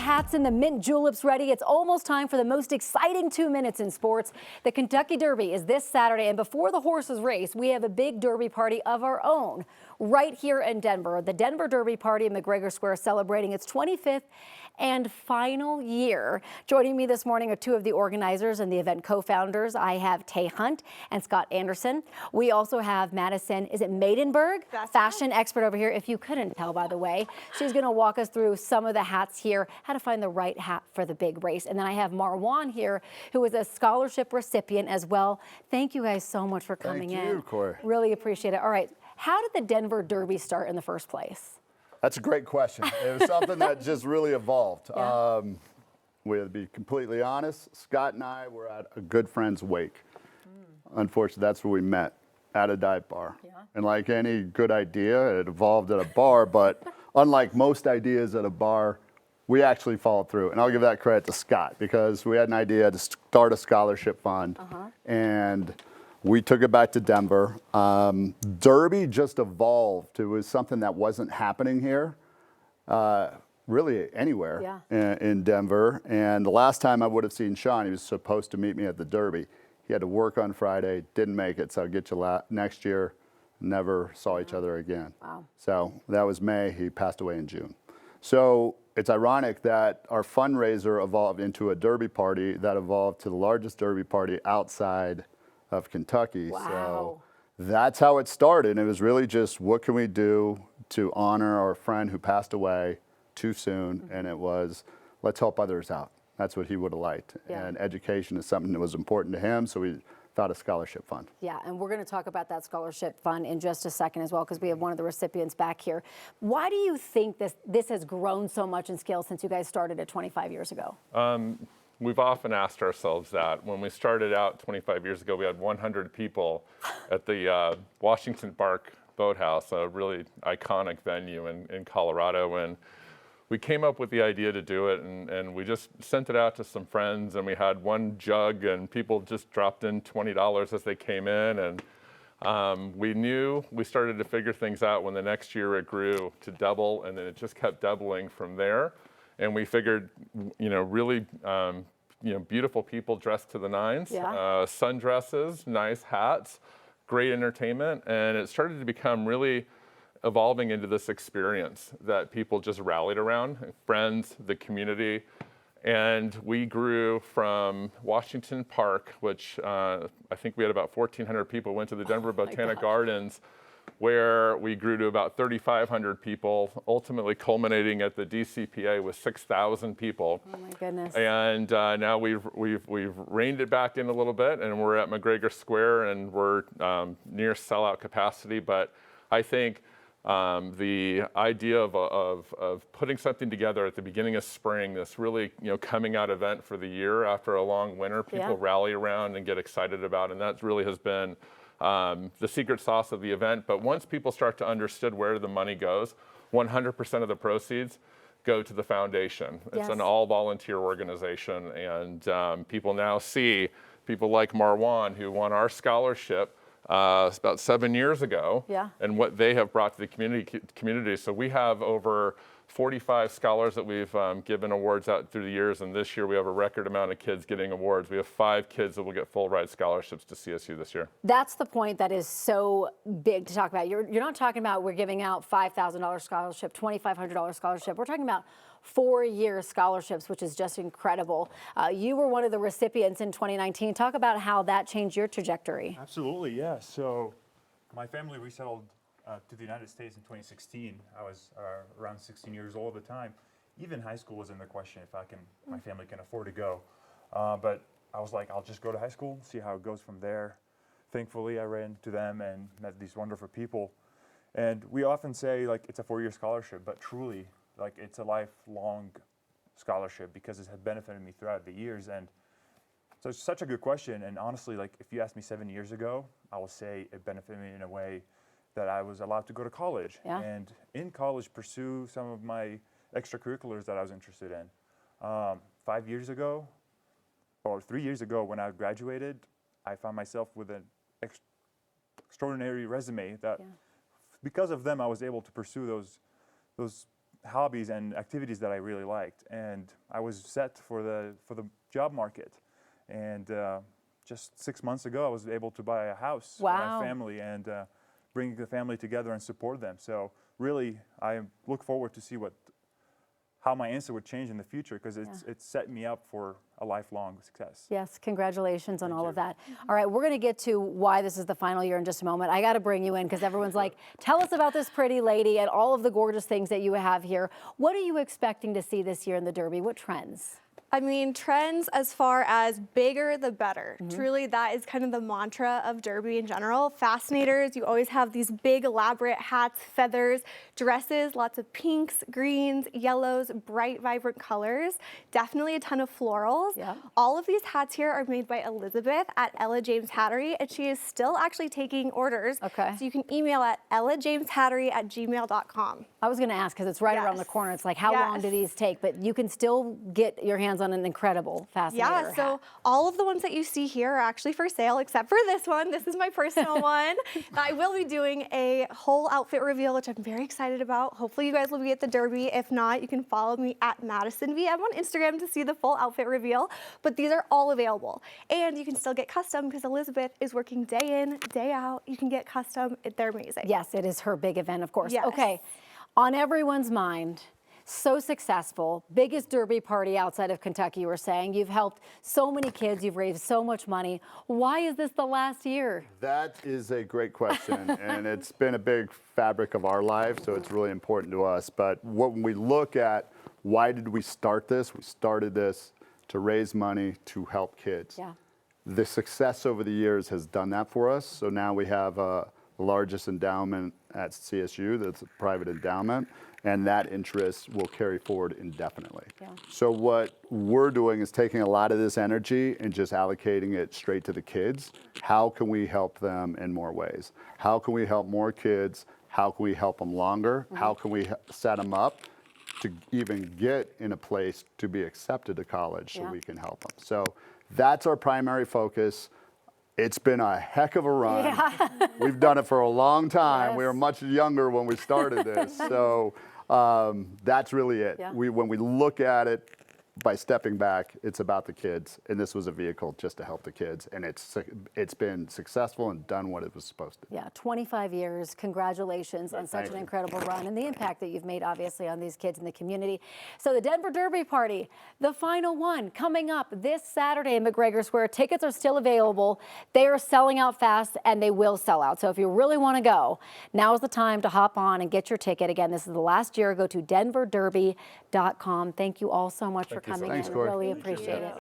hats and the mint juleps ready. It's almost time for the most exciting 2 minutes in sports. The Kentucky Derby is this Saturday, and before the horses race, we have a big Derby party of our own right here in Denver. The Denver Derby Party at McGregor Square celebrating its 25th and final year. Joining me this morning are two of the organizers and the event co-founders. I have Tay Hunt and Scott Anderson. We also have Madison, is it Maidenberg? Fashion expert over here, if you couldn't tell, by the way. She's going to walk us through some of the hats here, how to find the right hat for the big race. And then I have Marwan here, who is a scholarship recipient as well. Thank you guys so much for coming in. Thank you, Corey. Really appreciate it. All right, how did the Denver Derby start in the first place? That's a great question. It was something that just really evolved. Yeah. We had to be completely honest. Scott and I were at a good friend's wake. Unfortunately, that's where we met, at a dive bar. Yeah. And like any good idea, it evolved at a bar, but unlike most ideas at a bar, we actually followed through. And I'll give that credit to Scott, because we had an idea to start a scholarship fund, and we took it back to Denver. Derby just evolved. It was something that wasn't happening here, really anywhere in Denver. And the last time I would have seen Sean, he was supposed to meet me at the Derby. He had to work on Friday, didn't make it, so I'll get you next year. Never saw each other again. Wow. So that was May. He passed away in June. So it's ironic that our fundraiser evolved into a Derby party that evolved to the largest Derby party outside of Kentucky. Wow. So that's how it started. It was really just, what can we do to honor our friend who passed away too soon? And it was, let's help others out. That's what he would have liked. Yeah. And education is something that was important to him, so we thought a scholarship fund. Yeah, and we're going to talk about that scholarship fund in just a second as well, because we have one of the recipients back here. Why do you think this has grown so much in scale since you guys started it 25 years ago? We've often asked ourselves that. When we started out 25 years ago, we had 100 people at the Washington Park Boathouse, a really iconic venue in Colorado. And we came up with the idea to do it, and we just sent it out to some friends, and we had one jug, and people just dropped in $20 as they came in. And we knew we started to figure things out when the next year it grew to double, and then it just kept doubling from there. And we figured, really, beautiful people dressed to the nines, sundresses, nice hats, great entertainment. And it started to become really evolving into this experience that people just rallied around, friends, the community. And we grew from Washington Park, which I think we had about 1,400 people went to the Denver Botanic Gardens, where we grew to about 3,500 people, ultimately culminating at the DCPA with 6,000 people. Oh my goodness. And now we've reined it back in a little bit, and we're at McGregor Square, and we're near sellout capacity. But I think the idea of putting something together at the beginning of spring, this really coming out event for the year after a long winter, people rally around and get excited about, and that really has been the secret sauce of the event. But once people start to understand where the money goes, 100% of the proceeds go to the foundation. It's an all-volunteer organization, and people now see people like Marwan, who won our scholarship about 7 years ago, and what they have brought to the community. So we have over 45 scholars that we've given awards out through the years, and this year we have a record amount of kids getting awards. We have 5 kids that will get full ride scholarships to CSU this year. That's the point that is so big to talk about. You're not talking about we're giving out $5,000 scholarship, $2,500 scholarship. We're talking about 4-year scholarships, which is just incredible. You were one of the recipients in 2019. Talk about how that changed your trajectory. Absolutely, yeah. So my family resettled to the United States in 2016. I was around 16 years old at the time. Even high school was in the question if my family can afford to go. But I was like, I'll just go to high school, see how it goes from there. Thankfully, I ran into them and met these wonderful people. And we often say like it's a 4-year scholarship, but truly, like it's a lifelong scholarship because it has benefited me throughout the years. And so it's such a good question. And honestly, like if you asked me 7 years ago, I would say it benefited me in a way that I was allowed to go to college, and in college pursue some of my extracurriculars that I was interested in. 5 years ago, or 3 years ago when I graduated, I found myself with an extraordinary resume that because of them I was able to pursue those hobbies and activities that I really liked, and I was set for the job market. And just 6 months ago, I was able to buy a house for Wow. my family and bring the family together and support them. So really, I look forward to see how my answer would change in the future, because it's set me up for a lifelong success. Yes, congratulations on all of that. All right, we're going to get to why this is the final year in just a moment. I got to bring you in because everyone's like, tell us about this pretty lady and all of the gorgeous things that you have here. What are you expecting to see this year in the Derby? What trends? I mean, trends as far as bigger the better. Truly, that is kind of the mantra of Derby in general. Fascinators, you always have these big elaborate hats, feathers, dresses, lots of pinks, greens, yellows, bright, vibrant colors. Definitely a ton of florals. Yeah. All of these hats here are made by Elizabeth at Ella James Hattery, and she is still actually taking orders. Okay. So you can email at ellajameshattery@gmail.com. I was going to ask because it's right around the Yes. corner. It's like, how long do these take? But you can still get your hands on an incredible fascinator Yeah, so hat. all of the ones that you see here are actually for sale, except for this one. This is my personal one. I will be doing a whole outfit reveal, which I'm very excited about. Hopefully you guys will be at the Derby. If not, you can follow me at MadisonVM on Instagram to see the full outfit reveal. But these are all available. And you can still get custom because Elizabeth is working day in, day out. You can get custom. They're amazing. Yes, it is her big event, of course. Yes. Okay, on everyone's mind, so successful, biggest Derby party outside of Kentucky, you were saying. You've helped so many kids, you've raised so much money. Why is this the last year? That is a great question, and it's been a big fabric of our lives, so it's really important to us. But when we look at why did we start this, we started this to raise money to help kids. Yeah. The success over the years has done that for us, so now we have the largest endowment at CSU, that's a private endowment, and that interest will carry forward indefinitely. Yeah. So what we're doing is taking a lot of this energy and just allocating it straight to the kids. How can we help them in more ways? How can we help more kids? How can we help them longer? How can we set them up to even get in a place to be accepted to college so Yeah. we can help them? So that's our primary focus. It's been a heck of a run. Yeah. We've done it for a long time. We Yes. were much younger when we started this. So that's really it. Yeah. When we look at it by stepping back, it's about the kids. And this was a vehicle just to help the kids. And it's been successful and done what it was supposed to. Yeah, 25 years. Congratulations on such Thank an you. incredible run and the impact that you've made, obviously, on these kids in the community. So the Denver Derby Party, the final one, coming up this Saturday in McGregor Square. Tickets are still available. They are selling out fast, and they will sell out. So if you really want to go, now is the time to hop on and get your ticket. Again, this is the last year. Go to denverderby.com. Thank you all so much for Thank you so coming much. Thanks, in. Corey. Really appreciate it.